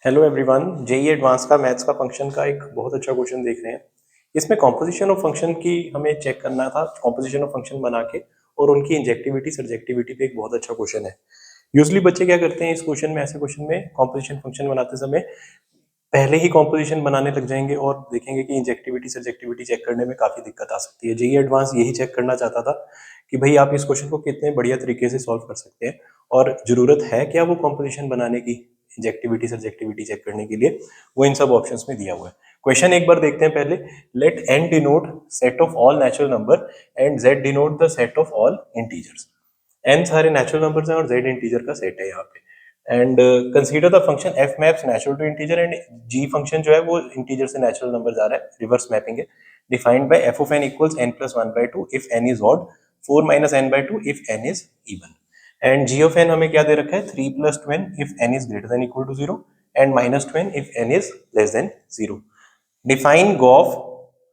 Hello everyone, JEE advance का maths का function का एक बहुत अच्छा क्वेश्चन देख रहे हैं। इसमें कॉम्पोजिशन ऑफ फंक्शन की हमें चेक करना था, कॉम्पोजिशन ऑफ फंक्शन बना के, और उनकी इंजेक्टिविटी सब्जेक्टिविटी पे एक बहुत अच्छा क्वेश्चन है। यूजली बच्चे क्या करते हैं इस क्वेश्चन में, ऐसे क्वेश्चन में कॉम्पोजिशन फंक्शन बनाते समय पहले ही कॉम्पोजिशन बनाने लग जाएंगे और देखेंगे कि इंजेक्टिविटी सब्जेक्टिविटी चेक करने में काफी दिक्कत आ सकती है। जेई एडवांस यही चेक करना चाहता था कि भाई आप इस क्वेश्चन को कितने बढ़िया तरीके से सॉल्व कर सकते हैं और जरूरत है क्या वो कॉम्पोजिशन बनाने की, इंजेक्टिविटी सब्जेक्टिविटी चेक करने के लिए। वो इन सब ऑप्शंस में दिया हुआ है। क्वेश्चन एक बार देखते हैं पहले। Let n denote set of all natural number and z denote the set of all integers. n सारे नेचुरल नंबर्स हैं और z इंटीजर का सेट है यहाँ पे। And consider the function f maps natural to integer and g function जो है वो इंटीजर से नेचुरल नंबर जा रहा है, रिवर्स मैपिंग है। Defined by f of n equals n plus 1/2 if n is odd, 4 minus n/2 if n is even. And g of n हमें क्या दे रखा है, 3 plus 2n if n is greater than equal to 0 and minus 2n if n is less than 0। Define gof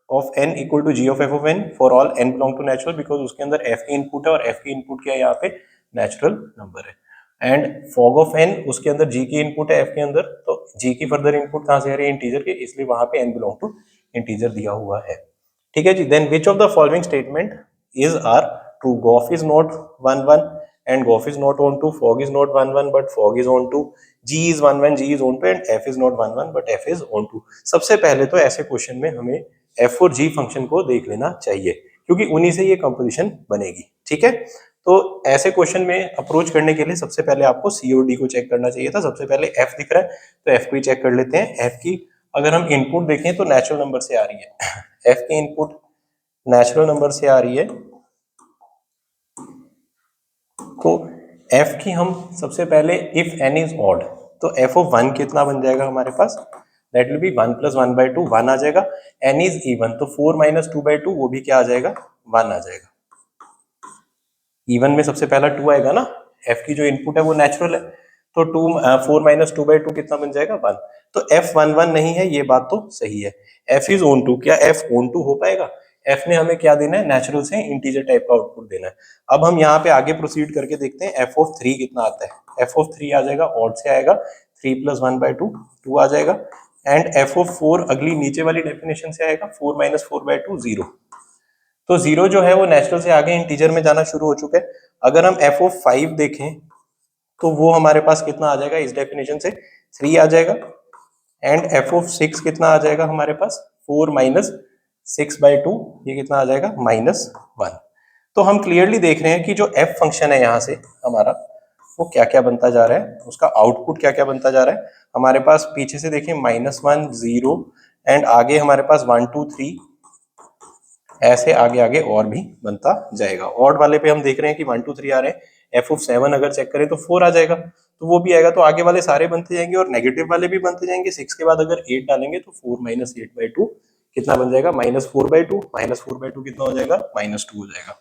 of n equal to g of f of n for all n belong to natural, because उसके अंदर f की input है और f की input क्या है यहाँ पे, नेचुरल नंबर है। एंड फॉग ऑफ n उसके अंदर g की इनपुट है f के अंदर, तो g की फर्दर इनपुट कहां से आ रही है, इंटीजर के, इसलिए वहां पे n बिलोंग टू इंटीजर दिया हुआ है। ठीक है जी। Then which of the following statement is are true, g of is not 1 1 and golf is not on to, fog is not 1 1 but fog is on to, g is 1 1 g is on to and f is not 1 1 but f is on to। सबसे पहले तो ऐसे question में हमें f और g function को देख लेना चाहिए क्योंकि उन्हीं से ये कंपोजिशन बनेगी। ठीक है, तो ऐसे क्वेश्चन में अप्रोच करने के लिए सबसे पहले आपको सी और डी को चेक करना चाहिए था। सबसे पहले f दिख रहा है तो f को ही चेक कर लेते हैं। f की अगर हम इनपुट देखें तो नेचुरल नंबर से आ रही है, f की इनपुट नेचुरल नंबर से आ रही है, तो f की हम सबसे पहले इफ n इज ऑड, तो f ऑफ 1 कितना बन जाएगा हमारे पास, दैट विल बी 1 प्लस 1/2, 1 आ जाएगा। n इज इवन तो 4 माइनस 2/2 वो भी क्या आ जाएगा, 1 आ जाएगा। इवन में सबसे पहला 2 आएगा ना, f की जो इनपुट है वो नेचुरल है, तो 4 माइनस 2/2 कितना बन जाएगा, 1। तो f 1 1 नहीं है, ये बात तो सही है। f इज ऑन टू, क्या f ऑन टू हो पाएगा, f ने हमें क्या देना है, नेचुरल से इंटीजर टाइप का आउटपुट देना है। अब हम यहाँ पे आगे प्रोसीड करके देखते हैं f ऑफ 3 कितना आता है। f ऑफ 3 आ जाएगा, ऑड से आएगा, 3 प्लस 1/2 2 आ जाएगा। एंड f ऑफ 4 अगली नीचे वाली डेफिनेशन से आएगा, 4 माइनस 4/2 0। तो 0 जो है वो नेचुरल से आगे इंटीजर में जाना शुरू हो चुका है। अगर हम f ऑफ 5 देखें तो वो हमारे पास कितना आ जाएगा, इस डेफिनेशन से 3 आ जाएगा। एंड f ऑफ 6 कितना आ जाएगा हमारे पास, 4 माइनस 6/2, ये कितना आ जाएगा, -1। तो हम क्लियरली देख रहे हैं कि जो f फंक्शन है यहाँ से हमारा, वो क्या क्या बनता जा रहा है, उसका आउटपुट क्या क्या बनता जा रहा है। हमारे पास पीछे से देखें -1 0 एंड आगे हमारे पास 1 2 3, ऐसे आगे आगे और भी बनता जाएगा। ऑड वाले पे हम देख रहे हैं कि 1 2 3 आ रहे हैं। f ऑफ 7 अगर चेक करें तो 4 आ जाएगा, तो वो भी आएगा, तो आगे वाले सारे बनते जाएंगे और नेगेटिव वाले भी बनते जाएंगे। 6 के बाद अगर 8 डालेंगे तो 4 माइनस 8/2 कितना बन जाएगा, -4/2, -4/2 कितना हो जाएगा, -2 हो जाएगा।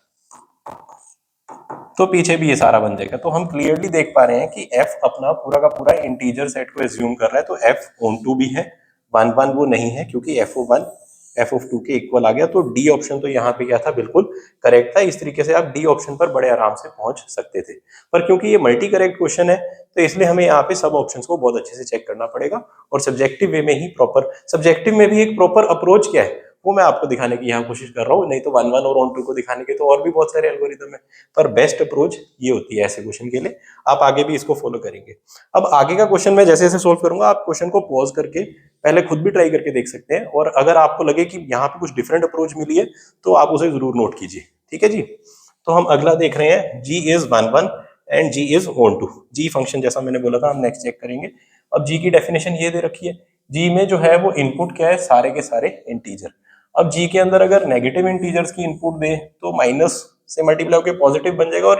तो पीछे भी ये सारा बन जाएगा। तो हम क्लियरली देख पा रहे हैं कि f अपना पूरा का पूरा इंटीजर सेट को एज्यूम कर रहा है, तो f ऑन टू भी है, 1 1 वो नहीं है क्योंकि f ऑफ 1 f ऑफ 2 के इक्वल आ गया। तो डी ऑप्शन तो यहाँ पे क्या था, बिल्कुल करेक्ट था। इस तरीके से आप डी ऑप्शन पर बड़े आराम से पहुंच सकते थे, पर क्योंकि ये मल्टी करेक्ट क्वेश्चन है तो इसलिए हमें यहाँ पे सब ऑप्शंस को बहुत अच्छे से चेक करना पड़ेगा और सब्जेक्टिव वे में ही प्रॉपर, सब्जेक्टिव में भी एक प्रॉपर अप्रोच क्या है वो मैं आपको दिखाने की यहाँ कोशिश कर रहा हूँ। नहीं तो 1 1 और ऑन 2 को दिखाने के तो और भी बहुत सारे एल्गोरिदम है, पर बेस्ट अप्रोच ये होती है ऐसे क्वेश्चन के लिए। आप आगे भी इसको फॉलो करेंगे। अब आगे का क्वेश्चन मैं जैसे जैसे सोल्व करूंगा, आप क्वेश्चन को पॉज करके पहले खुद भी ट्राई करके देख सकते हैं, और अगर आपको लगे कि यहाँ पे कुछ डिफरेंट अप्रोच मिली है तो आप उसे जरूर नोट कीजिए। ठीक है जी। तो हम अगला देख रहे हैं, g is 1 1 and g is onto. g function जैसा मैंने बोला था, हम नेक्स्ट चेक करेंगे। अब g की डेफिनेशन ये दे रखी है, g में जो है वो इनपुट क्या है, सारे के सारे इंटीजर। अब g के अंदर अगर नेगेटिव इंटीजर्स की इनपुट दे तो माइनस से मल्टीप्लाई होकर पॉजिटिव बन जाएगा, और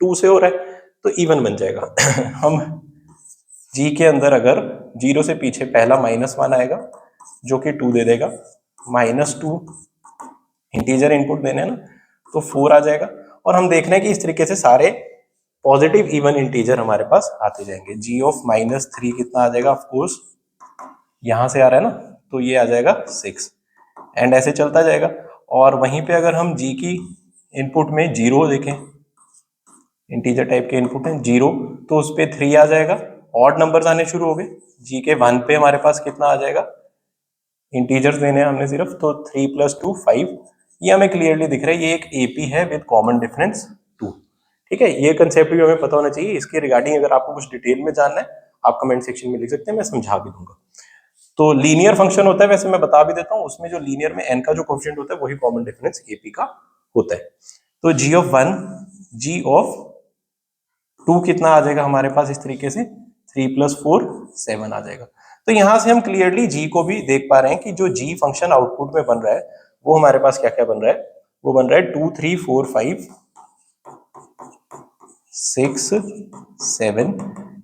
2 से हो रहा है तो इवन बन जाएगा। हम g के अंदर अगर 0 से पीछे पहला -1 आएगा जो कि 2 दे देगा, -2 इंटीजर इनपुट देने हैं ना, तो 4 आ जाएगा। और हम देख रहे हैं कि इस तरीके से सारे पॉजिटिव इवन इंटीजर हमारे पास आते जाएंगे। g ऑफ -3 कितना आ जाएगा, ऑफ कोर्स यहां से आ रहा है ना, तो ये आ जाएगा 6, एंड ऐसे चलता जाएगा। और वहीं पे अगर हम g की इनपुट में 0 देखें, इंटीजर टाइप के इनपुट है 0, तो उस पे 3 आ जाएगा, ऑड नंबर्स आने शुरू हो गए। जी के 1 पे हमारे पास कितना आ जाएगा, इंटीजर्स देने हैं हमने सिर्फ, तो 3 + 2 5, ये हमें क्लियरली दिख रहा है, ये एक एपी है विद कॉमन डिफरेंस 2। ठीक है, ये कंसेप्ट भी हमें पता होना चाहिए। इसके रिगार्डिंग अगर आपको कुछ डिटेल में जानना है आप कमेंट सेक्शन में लिख सकते हैं, मैं समझा भी दूंगा। तो लीनियर फंक्शन होता है, वैसे मैं बता भी देता हूँ, उसमें जो लीनियर में n का जो कोएफिशिएंट होता है वही कॉमन डिफरेंस एपी का होता है। तो g ऑफ 1 g ऑफ 2 कितना आ जाएगा हमारे पास इस तरीके से, 3 + 4 7 आ जाएगा। तो यहां से हम क्लियरली g को भी देख पा रहे हैं कि जो g फंक्शन आउटपुट में बन रहा है वो हमारे पास क्या क्या बन रहा है, वो बन रहा है 2 3 4 5 6 7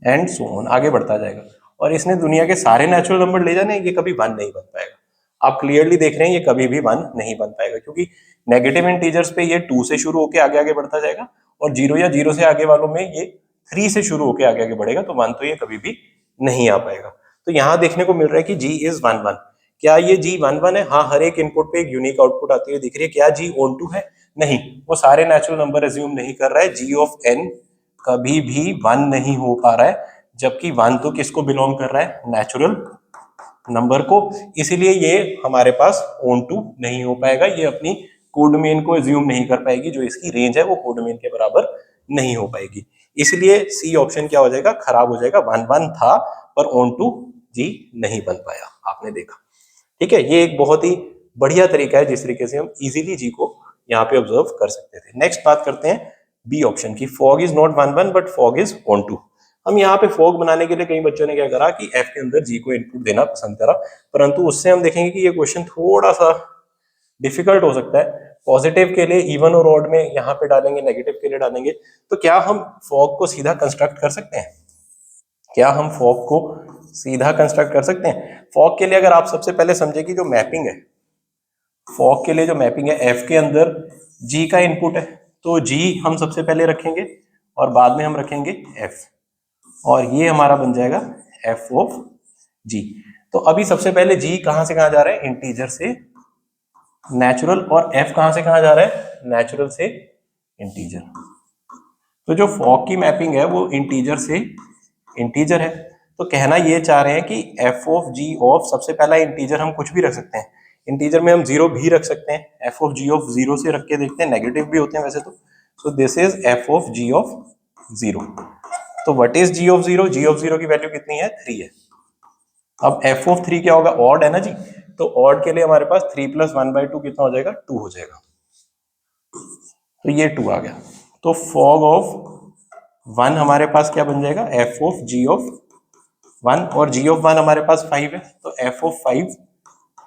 एंड सो ऑन, आगे बढ़ता जाएगा। और इसने दुनिया के सारे नेचुरल नंबर ले जाने, ये कभी 1 नहीं बन पाएगा। आप क्लियरली देख रहे हैं ये कभी भी 1 नहीं बन पाएगा, क्योंकि नेगेटिव इंटीजर्स पे ये 2 से शुरू होकर आगे आगे बढ़ता जाएगा, और 0 या 0 से आगे वालों में ये 3 से शुरू होकर आगे आगे बढ़ेगा, तो 1 तो ये कभी भी नहीं आ पाएगा। तो यहाँ देखने को मिल रहा है कि g इज 1 1। क्या ये g 1 1 है? हाँ, हर एक इनपुट पे एक यूनिक आउटपुट आती है दिख रही है। क्या g ऑन टू है? नहीं, वो सारे नेचुरल नंबर एज्यूम नहीं कर रहा है। g ऑफ n कभी भी 1 नहीं हो पा रहा है, जबकि 1 तो किसको बिलोंग कर रहा है, नेचुरल नंबर को, इसीलिए ये हमारे पास ऑन टू नहीं हो पाएगा। ये अपनी कोड डोमेन को एज्यूम नहीं कर पाएगी, जो इसकी रेंज है वो कोड डोमेन के बराबर नहीं हो पाएगी। इसलिए सी ऑप्शन क्या हो जाएगा, खराब हो जाएगा। 1 1 था पर ऑन टू जी नहीं बन पाया, आपने देखा। ठीक है, ये एक बहुत ही बढ़िया तरीका है जिस तरीके से हम इजीली जी को यहाँ पे ऑब्जर्व कर सकते थे। नेक्स्ट बात करते हैं बी ऑप्शन की, fog is not 1 1 but fog is onto. हम यहाँ पे फॉग बनाने के लिए कई बच्चों ने क्या करा कि एफ के अंदर जी को इनपुट देना पसंद करा, परंतु उससे हम देखेंगे कि ये क्वेश्चन थोड़ा सा डिफिकल्ट हो सकता है। पॉजिटिव के लिए इवन और ऑड में यहाँ पे डालेंगे, नेगेटिव के लिए डालेंगे, तो क्या हम फॉग को सीधा कंस्ट्रक्ट कर सकते हैं? क्या हम फॉग को सीधा कंस्ट्रक्ट कर सकते हैं? फॉग के लिए अगर आप सबसे पहले समझे कि जो मैपिंग है, फॉग के लिए जो मैपिंग है, एफ के अंदर जी का इनपुट है, तो जी हम सबसे पहले रखेंगे और बाद में हम रखेंगे एफ, और ये हमारा बन जाएगा एफ ऑफ जी। तो अभी सबसे पहले जी कहां से कहां जा रहा है, इंटीजर से नेचुरल, और एफ कहां से कहां जा रहा है, नेचुरल से इंटीजर। तो जो फॉग की मैपिंग है वो इंटीजर से इंटीजर है। तो कहना ये चाह रहे हैं कि एफ ऑफ जी ऑफ, सबसे पहला इंटीजर हम कुछ भी रख सकते हैं, इंटीजर में हम 0 भी रख सकते हैं। एफ ऑफ जी ऑफ 0 से रख के देखते हैं, नेगेटिव भी होते हैं वैसे तो। So this is f of g of 0। तो what is g of 0? G of 0 की वैल्यू कितनी है, 3 है। अब एफ ऑफ 3 क्या होगा, ऑड है ना जी, तो ऑड के लिए हमारे पास 3 + 1/2 कितना हो जाएगा, 2 हो जाएगा। तो ये 2 आ गया। तो फॉग ऑफ 1 हमारे पास क्या बन जाएगा, एफ ऑफ जी ऑफ 1, और जी ऑफ 1 हमारे पास 5 है, तो एफ ऑफ 5।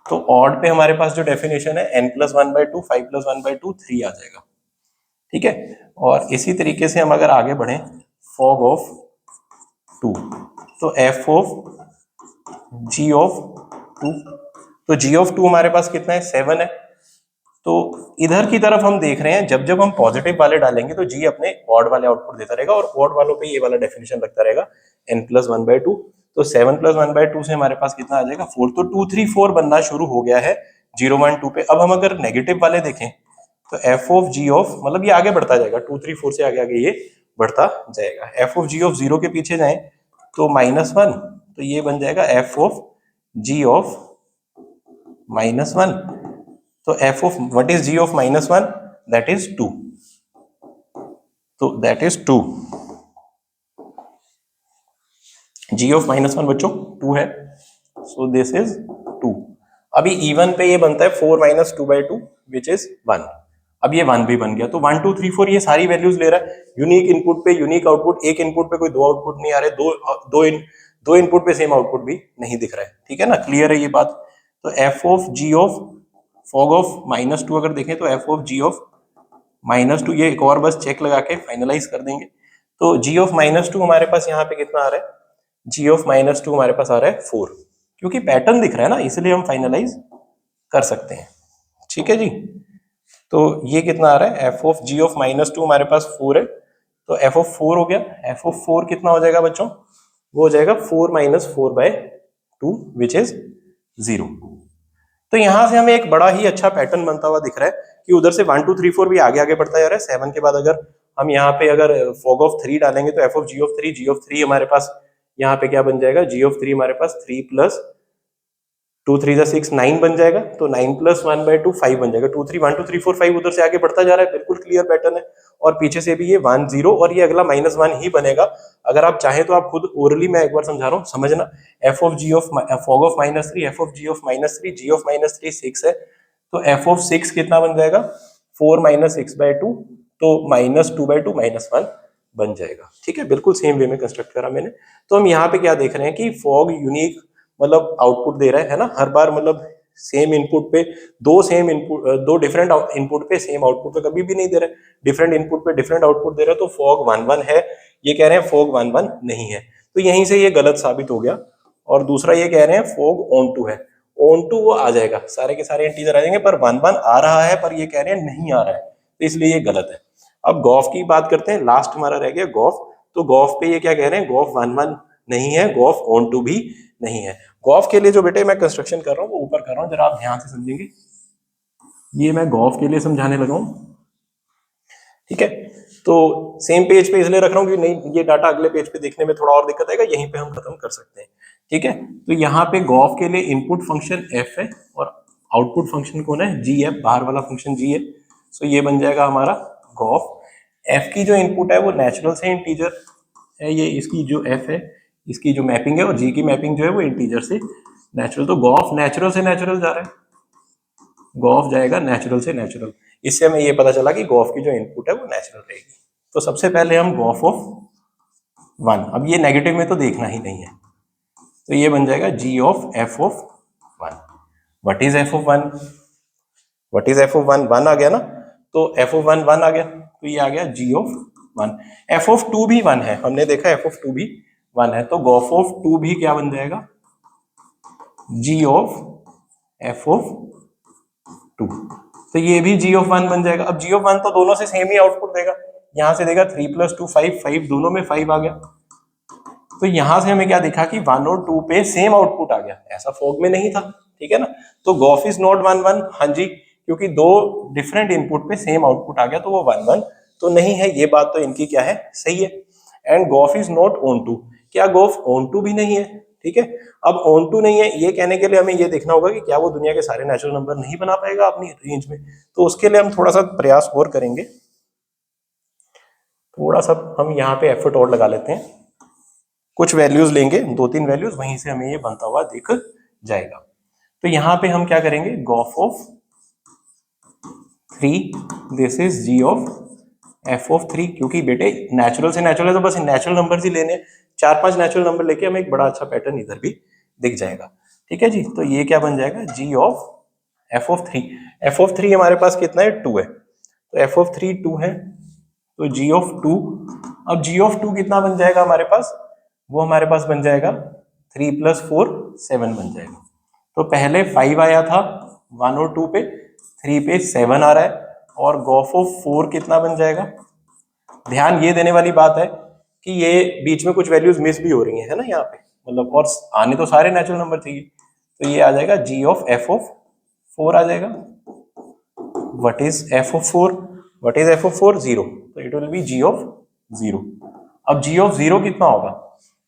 तो ऑड पे हमारे पास जो डेफिनेशन है n + 1/2, 5 + 1/2 3 आ जाएगा। ठीक है, और इसी तरीके से हम अगर आगे बढ़े, फॉग ऑफ 2, तो एफ ऑफ जी ऑफ 2, तो जी ऑफ 2 हमारे पास कितना है, 7 है। तो इधर की तरफ हम देख रहे हैं, जब जब हम पॉजिटिव वाले डालेंगे तो जी अपने ऑड वाले आउटपुट देता रहेगा, और ऑड वालों पे ये वाला डेफिनेशन लगता रहेगा n + 1/2। तो 7 + 1/2 से हमारे पास कितना आ जाएगा, 4। तो 2 3 4 बनना शुरू हो गया है 0 1 2 पे। अब हम अगर नेगेटिव वाले देखें तो एफ ऑफ जी ऑफ, मतलब ये आगे बढ़ता जाएगा, 2 3 4 से आगे आगे ये बढ़ता जाएगा। एफ ऑफ जी ऑफ 0 के पीछे जाएं तो -1, तो ये बन जाएगा एफ ऑफ जी ऑफ -1। तो f of what is g of -1, that is 2। तो दैट इज 2, जी ऑफ -1 बच्चों 2 है, सो दिस इज 2। अभी इवन पे ये बनता है 4 - 2/2 विच इज 1। अब ये 1 भी बन गया, तो 1 2 3 4 ये सारी वैल्यूज ले रहा है। यूनिक इनपुट पे यूनिक आउटपुट, एक इनपुट पे कोई दो आउटपुट नहीं आ रहे, दो इनपुट पे सेम आउटपुट भी नहीं दिख रहा है। ठीक है ना, क्लियर है ये बात। तो f of g of fog of -2 अगर देखें तो एफ ऑफ जी ऑफ -2, ये एक और बस चेक लगा के फाइनलाइज कर देंगे। तो जी ऑफ -2 हमारे पास यहाँ पे कितना आ रहा है, जी ऑफ -2 हमारे पास आ रहा है 4, क्योंकि पैटर्न दिख रहा है ना, इसलिए हम फाइनलाइज कर सकते हैं। ठीक है जी, तो ये कितना आ रहा है, एफ ऑफ जी ऑफ -2 हमारे पास 4 है, तो एफ ऑफ 4 हो गया। एफ ऑफ 4 कितना हो जाएगा बच्चों, वो हो जाएगा 4 - 4/2 विच इज 0। तो यहां से हमें एक बड़ा ही अच्छा पैटर्न बनता हुआ दिख रहा है कि उधर से 1 2 3 4 भी आगे आगे बढ़ता जा रहा है। 7 के बाद अगर हम यहाँ पे अगर फॉग ऑफ 3 डालेंगे तो एफ ऑफ जी ऑफ 3 हमारे पास यहाँ पे क्या बन जाएगा, जी ऑफ 3 हमारे पास 3 प्लस 2 3 जा 6 9 बन जाएगा, तो 9 प्लस 1/2 5 बन जाएगा। 2 3 1 2 3 4 5 उधर से आगे बढ़ता जा रहा है, बिल्कुल क्लियर पैटर्न है। और पीछे से भी ये 1 0 और ये अगला -1 ही बनेगा। अगर आप चाहें तो आप खुद ओरली, मैं एक बार समझा रहा हूँ, समझना। F of g of fog of -3, f of g of -3, g of -3 6 है, तो एफ ऑफ 6 कितना बन जाएगा, 4 - 6/2, तो -2/2 -1 बन जाएगा। ठीक है, बिल्कुल सेम वे में कंस्ट्रक्ट करा मैंने। तो हम यहाँ पे क्या देख रहे हैं कि फॉग यूनिक मतलब आउटपुट दे रहा है ना, हर बार मतलब सेम इनपुट पे दो डिफरेंट इनपुट पे सेम आउटपुट पे कभी भी नहीं दे रहा है, डिफरेंट इनपुट पे डिफरेंट आउटपुट दे रहा है। तो फॉग 1 1 है, ये कह रहे हैं फॉग 1 1 नहीं है, तो यहीं से ये गलत साबित हो गया। और दूसरा ये कह रहे हैं फॉग ऑन टू है, ऑन टू वो आ जाएगा, सारे के सारे इंटीजर आ जाएंगे, पर 1 1 आ रहा है, पर ये कह रहे हैं नहीं आ रहा है, तो इसलिए ये गलत है। अब गॉफ की बात करते हैं, लास्ट हमारा रह गया गॉफ। तो गॉफ पे ये क्या कह रहे हैं, गॉफ 1 1 नहीं है, गॉफ ऑन टू भी नहीं है। गॉफ के लिए जो बेटे मैं कंस्ट्रक्शन कर रहा हूँ वो ऊपर कर रहा हूँ, जरा आप ध्यान से समझेंगे। ये मैं गॉफ के लिए समझाने लगा हूँ, ठीक है। तो सेम पेज पे इसलिए रख रहा हूँ कि नहीं, ये डाटा अगले पेज पे देखने में थोड़ा और दिक्कत आएगा, यहीं पे हम खत्म कर सकते हैं, ठीक है। तो यहाँ पे गॉफ के लिए इनपुट फंक्शन एफ है और आउटपुट फंक्शन कौन है, जी है, बाहर वाला फंक्शन जी है। सो ये बन जाएगा हमारा गॉफ। एफ की जो इनपुट है वो नेचुरल से इंटीजर है, ये इसकी जो एफ है इसकी जो मैपिंग है, और जी की मैपिंग जो है वो इंटीजर से नेचुरल। तो गॉफ नेचुरल से नेचुरल जा रहा है, गॉफ जाएगा नेचुरल से नेचुरल। इससे हमें ये पता चला कि गॉफ की जो इनपुट है वो नेचुरल रहेगी। तो सबसे पहले हम गॉफ ऑफ 1, अब ये नेगेटिव में तो देखना ही नहीं है, तो ये बन जाएगा g of f of 1। What is f of 1, what is f of 1, 1 आ गया ना, तो एफ ऑफ 1 1 आ गया, तो ये आ गया जी ऑफ 1। एफ ऑफ 2 भी 1 है, हमने देखा एफ ऑफ 2 भी 1 है, तो गॉफ ऑफ 2 भी क्या बन जाएगा, जी ऑफ एफ ऑफ 2। तो ये भी जी ऑफ 1 बन जाएगा। अब जी ऑफ 1 तो दोनों से सेम ही आउटपुट देगा, यहां से देगा 3 + 2 5, 5 दोनों में 5 आ गया। तो यहां से हमें क्या दिखा कि 1 और 2 पे सेम आउटपुट आ गया, ऐसा फॉग में नहीं था, ठीक है ना। तो गॉफ इज नॉट 1 1, हाँ जी, क्योंकि दो डिफरेंट इनपुट पे सेम आउटपुट आ गया, तो वो 1 1 तो नहीं है, ये बात तो इनकी क्या है, सही है। And gof is not onto, क्या गॉफ ऑन टू भी नहीं है, ठीक है। अब ऑन टू नहीं है ये कहने के लिए हमें ये देखना होगा कि क्या वो दुनिया के सारे नेचुरल नंबर नहीं बना पाएगा अपनी रेंज में। तो उसके लिए हम थोड़ा सा प्रयास और करेंगे, थोड़ा सा हम यहाँ पे एफर्ट और लगा लेते हैं, कुछ वैल्यूज लेंगे, 2-3 वैल्यूज, वहीं से हमें ये बनता हुआ दिख जाएगा। तो यहाँ पे हम क्या करेंगे, gof of 3, this is g of f of 3, क्योंकि बेटे नेचुरल से नेचुरल है तो बस नेचुरल नंबर ही लेने, 4-5 नेचुरल नंबर लेके हमें एक बड़ा अच्छा पैटर्न इधर भी दिख जाएगा, ठीक है जी। तो ये क्या बन जाएगा, g of f of 3। F of 3 हमारे पास कितना है, 2 है, तो एफ ऑफ 3 2 है, तो जी ऑफ 2। अब जी ऑफ 2 कितना बन जाएगा हमारे पास, वो हमारे पास बन जाएगा 3 + 4 7 बन जाएगा। तो पहले 5 आया था 1 और 2 पे, 3 पे 7 आ रहा है, और गॉफ ऑफ 4 कितना बन जाएगा। ध्यान ये देने वाली बात है कि ये बीच में कुछ वैल्यूज मिस भी हो रही है ना यहाँ पे, मतलब, और आने तो सारे नेचुरल नंबर चाहिए, तो ये आ जाएगा जी ऑफ एफ ऑफ 4 आ जाएगा। What is f of 4, what is f of 4, 0, तो it will be g of 0। अब जी ऑफ 0 कितना होगा,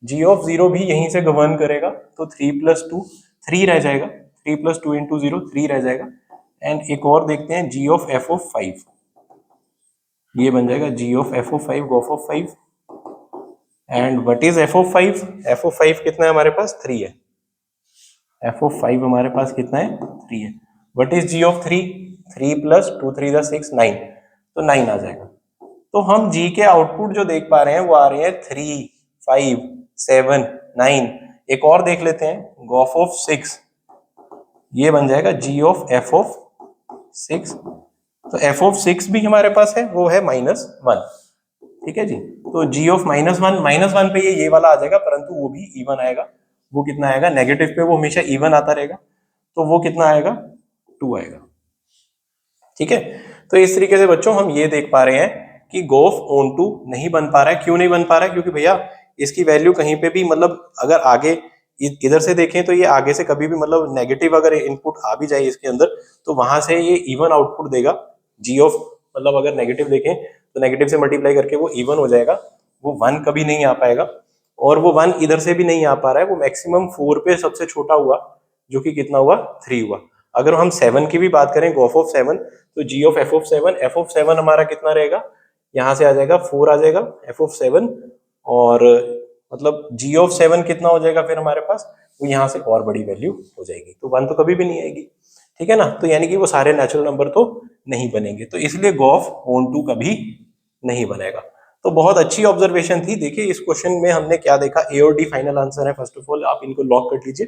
जी ऑफ 0 भी यहीं से गवर्न करेगा, तो 3 + 2 3 रह जाएगा, 3 + 2 × 0 3 रह जाएगा। एंड एक और देखते हैं, जी ऑफ एफ ऑफ 5, ये बन जाएगा g of f of 5, g of of 5। And what is f of 5, f of 5 कितना है हमारे पास, 3 है, एफ ऑफ 5 हमारे पास कितना है, 3 है। व्हाट इज जी ऑफ 3, 3 + 2 3 = 6 9, तो 9 आ जाएगा। तो हम जी के आउटपुट जो देख पा रहे हैं वो आ रहे हैं 3 5 7 9। एक और देख लेते हैं, गॉफ ऑफ 6, ये बन जाएगा जी ऑफ एफ ऑफ 6। तो एफ ऑफ 6 भी हमारे पास है, वो है -1, ठीक है जी। तो जी ऑफ -1 पे ये वाला आ जाएगा, परंतु वो भी इवन आएगा। वो कितना आएगा, नेगेटिव पे वो हमेशा इवन आता रहेगा, तो वो कितना आएगा, 2 आएगा, ठीक है। तो इस तरीके से बच्चों हम ये देख पा रहे हैं कि गॉफ ऑन टू नहीं बन पा रहा है। क्यों नहीं बन पा रहा है, क्योंकि भैया इसकी वैल्यू कहीं पे भी, मतलब अगर आगे इधर से देखें तो ये आगे से कभी भी, मतलब नेगेटिव अगर इनपुट आ भी जाए इसके अंदर, तो वहां से ये इवन आउटपुट देगा। जी ऑफ, मतलब अगर नेगेटिव देखें तो नेगेटिव से मल्टीप्लाई करके वो इवन हो जाएगा, वो 1 कभी नहीं आ पाएगा। और वो 1 इधर से भी नहीं आ पा रहा है, वो मैक्सिमम 4 पे सबसे छोटा हुआ, जो कि कितना हुआ, 3 हुआ। अगर हम 7 की भी बात करें, गॉफ ऑफ 7, तो जी ऑफ एफ ऑफ 7 हमारा कितना रहेगा, यहाँ से आ जाएगा 4 आ जाएगा एफ ऑफ 7, और मतलब जी ऑफ 7 कितना हो जाएगा फिर हमारे पास, वो यहाँ से और बड़ी वैल्यू हो जाएगी, तो 1 तो कभी भी नहीं आएगी, ठीक है ना। तो यानी कि वो सारे नेचुरल नंबर तो नहीं बनेंगे, तो इसलिए गॉफ ऑन टू कभी नहीं बनेगा। तो बहुत अच्छी ऑब्जर्वेशन थी। देखिए इस क्वेश्चन में हमने क्या देखा, ए और डी फाइनल आंसर है, फर्स्ट ऑफ ऑल आप इनको लॉक कर लीजिए,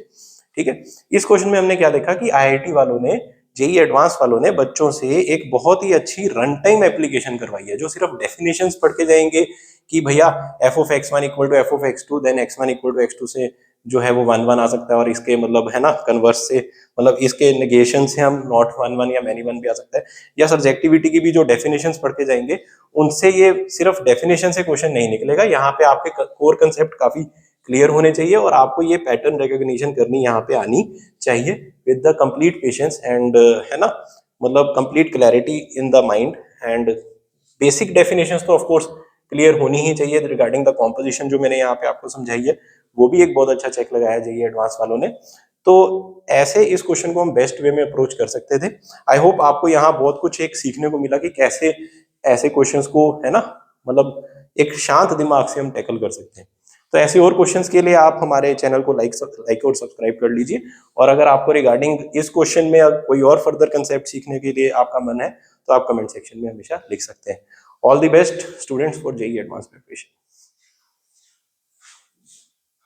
ठीक है। इस क्वेश्चन में हमने क्या देखा कि आईआईटी वालों ने, जेई एडवांस वालों ने बच्चों से एक बहुत ही अच्छी रन टाइम एप्लीकेशन करवाई है, जो सिर्फ डेफिनेशंस पढ़ के जाएंगे कि भैया f of x one equal to f of x two, then x one equal to x two से जो है वो 1 1 आ सकता है, और इसके मतलब है ना कन्वर्स से, मतलब इसके नेगेशन से हम नॉट 1 1 या मैनी 1 भी आ सकता है, या सब्जेक्टिविटी की भी जो डेफिनेशंस पढ़ के जाएंगे उनसे ये सिर्फ डेफिनेशन से क्वेश्चन नहीं निकलेगा। यहाँ पे आपके कोर कंसेप्ट काफी क्लियर होने चाहिए, और आपको ये पैटर्न रिकॉग्निशन करनी यहाँ पे आनी चाहिए with the complete patience and है ना, मतलब complete clarity in the mind, and basic definitions तो ऑफ कोर्स क्लियर होनी ही चाहिए रिगार्डिंग द कॉम्पोजिशन, जो मैंने यहाँ पे आपको समझाई है, वो भी एक बहुत अच्छा चेक लगाया है जेईई एडवांस वालों ने। तो ऐसे इस क्वेश्चन को हम बेस्ट वे में अप्रोच कर सकते थे। आई होप आपको यहाँ बहुत कुछ एक सीखने को मिला कि कैसे ऐसे क्वेश्चंस को है ना, मतलब एक शांत दिमाग से हम टैकल कर सकते हैं। तो ऐसे और क्वेश्चंस के लिए आप हमारे चैनल को लाइक और सब्सक्राइब कर लीजिए, और अगर आपको रिगार्डिंग इस क्वेश्चन में कोई और फर्दर कंसेप्ट सीखने के लिए आपका मन है तो आप कमेंट सेक्शन में हमेशा लिख सकते हैं। All the best students for JEE advance preparation.